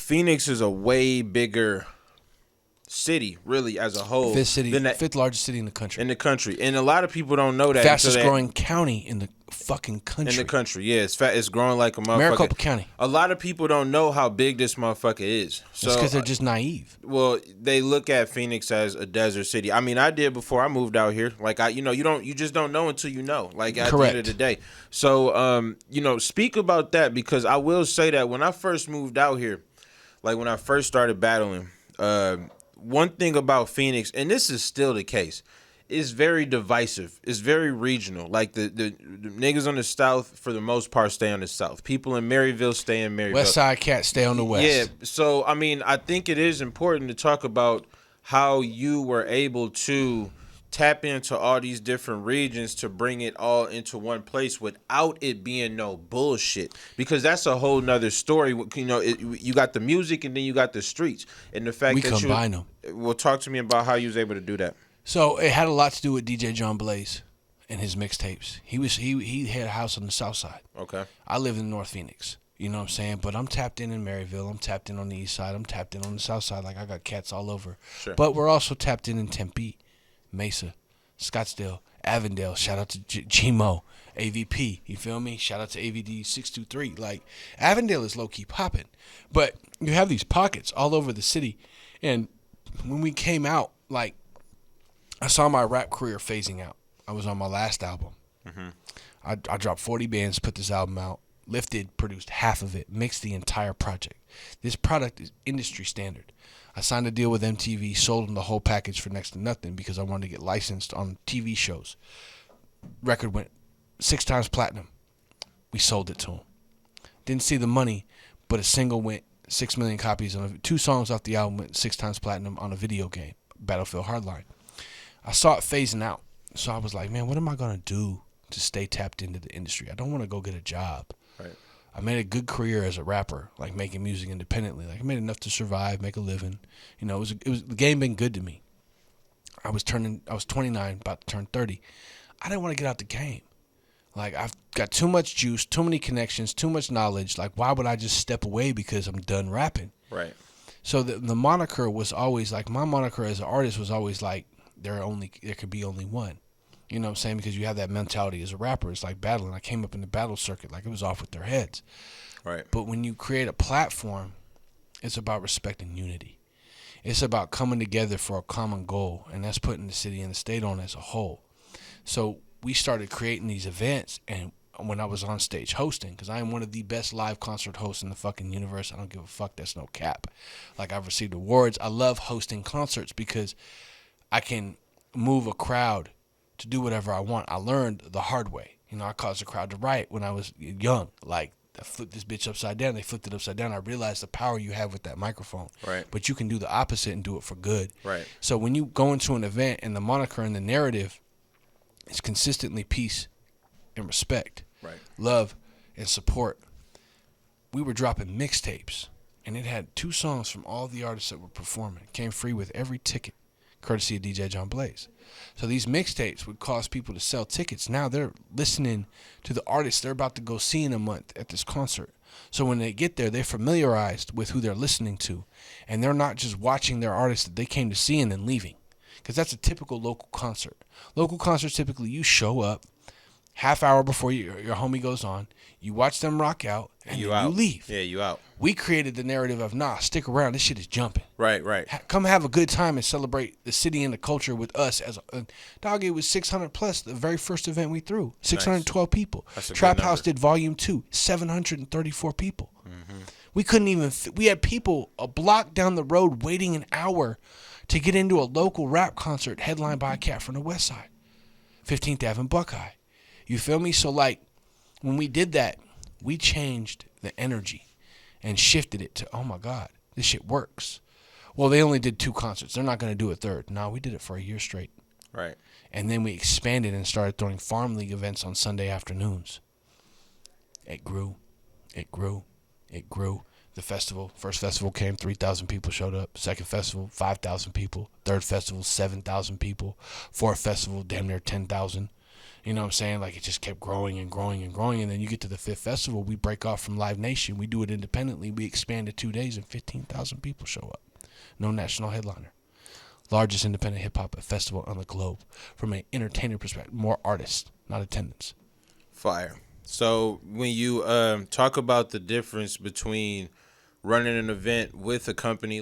Phoenix is a way bigger city, really, as a whole. Fifth largest city in the country. And a lot of people don't know that. Fastest growing county in the fucking country. In the country, yeah. It's growing like a motherfucker. Maricopa County. A lot of people don't know how big this motherfucker is. So, it's because they're just naive. Well, they look at Phoenix as a desert city. I mean, I did before I moved out here. Like, you just don't know until you know. Like, at the end of the day. So, speak about that, because I will say that when I first moved out here, like when I first started battling, one thing about Phoenix, and this is still the case, it's very divisive. It's very regional. Like the niggas on the South, for the most part, stay on the South. People in Maryville stay in Maryville. West Side cats stay on the West. Yeah. So, I mean, I think it is important to talk about how you were able to tap into all these different regions to bring it all into one place without it being no bullshit, because that's a whole nother story. You got the music and then you got the streets, and the fact we that combine them. Well, talk to me about how you was able to do that. So it had a lot to do with DJ John Blaze and his mixtapes. He had a house on the South Side. Okay. I live in North Phoenix. You know what I'm saying? But I'm tapped in Maryville. I'm tapped in on the East Side. I'm tapped in on the South Side. Like, I got cats all over. Sure. But we're also tapped in Tempe, Mesa, Scottsdale, Avondale. Shout out to G-Mo, AVP. You feel me? Shout out to AVD 623. Like, Avondale is low-key popping. But you have these pockets all over the city. And when we came out, like, I saw my rap career phasing out. I was on my last album. Mm-hmm. I dropped 40 bands, put this album out. Lifted, produced half of it, mixed the entire project. This product is industry standard. I signed a deal with MTV, sold them the whole package for next to nothing because I wanted to get licensed on TV shows. Record went 6 times platinum. We sold it to them. Didn't see the money, but a single went 6 million copies. On 2 songs off the album went 6 times platinum on a video game, Battlefield Hardline. I saw it phasing out. So I was like, man, what am I going to do to stay tapped into the industry? I don't want to go get a job. Right. I made a good career as a rapper, like making music independently. Like, I made enough to survive, make a living. You know, it was the game been good to me. I was 29, about to turn 30. I didn't want to get out the game. Like, I've got too much juice, too many connections, too much knowledge. Like, why would I just step away because I'm done rapping? Right. So the moniker was always like, my moniker as an artist was always like, there could be only one. You know what I'm saying? Because you have that mentality as a rapper. It's like battling. I came up in the battle circuit like it was off with their heads. Right. But when you create a platform, it's about respecting unity. It's about coming together for a common goal, and that's putting the city and the state on as a whole. So we started creating these events, and when I was on stage hosting, because I am one of the best live concert hosts in the fucking universe. I don't give a fuck. That's no cap. Like, I've received awards. I love hosting concerts because I can move a crowd to do whatever I want. I learned the hard way. You know, I caused the crowd to riot when I was young. Like, I flipped this bitch upside down. They flipped it upside down. I realized the power you have with that microphone. Right. But you can do the opposite and do it for good. Right. So when you go into an event and the moniker and the narrative is consistently peace and respect, right, love and support, we were dropping mixtapes, and it had 2 songs from all the artists that were performing. It came free with every ticket, courtesy of DJ John Blaze. So these mixtapes would cause people to sell tickets. Now they're listening to the artists they're about to go see in a month at this concert. So when they get there, they're familiarized with who they're listening to. And they're not just watching their artists that they came to see and then leaving. Because that's a typical local concert. Local concerts, typically, you show up half hour before your homie goes on. You watch them rock out, and you leave. Yeah, you out. We created the narrative of, nah, stick around. This shit is jumping. Right, right. Come have a good time and celebrate the city and the culture with us. Dog, it was 600 plus the very first event we threw. 612 people. Trap House did volume 2, 734 people. Mm-hmm. We couldn't even, we had people a block down the road waiting an hour to get into a local rap concert headlined by a cat from the West Side. 15th Ave and Buckeye. You feel me? So, like, when we did that, we changed the energy and shifted it to, oh my God, this shit works. Well, they only did 2 concerts. They're not going to do a third. No, we did it for a year straight. Right. And then we expanded and started throwing Farm League events on Sunday afternoons. It grew. It grew. It grew. The festival, first festival came, 3,000 people showed up. Second festival, 5,000 people. Third festival, 7,000 people. Fourth festival, damn near 10,000. You know what I'm saying? Like, it just kept growing and growing and growing. And then you get to the 5th festival, we break off from Live Nation. We do it independently. We expand to 2 days, and 15,000 people show up. No national headliner. Largest independent hip-hop festival on the globe. From an entertainer perspective, more artists, not attendance. Fire. So when you talk about the difference between running an event with a company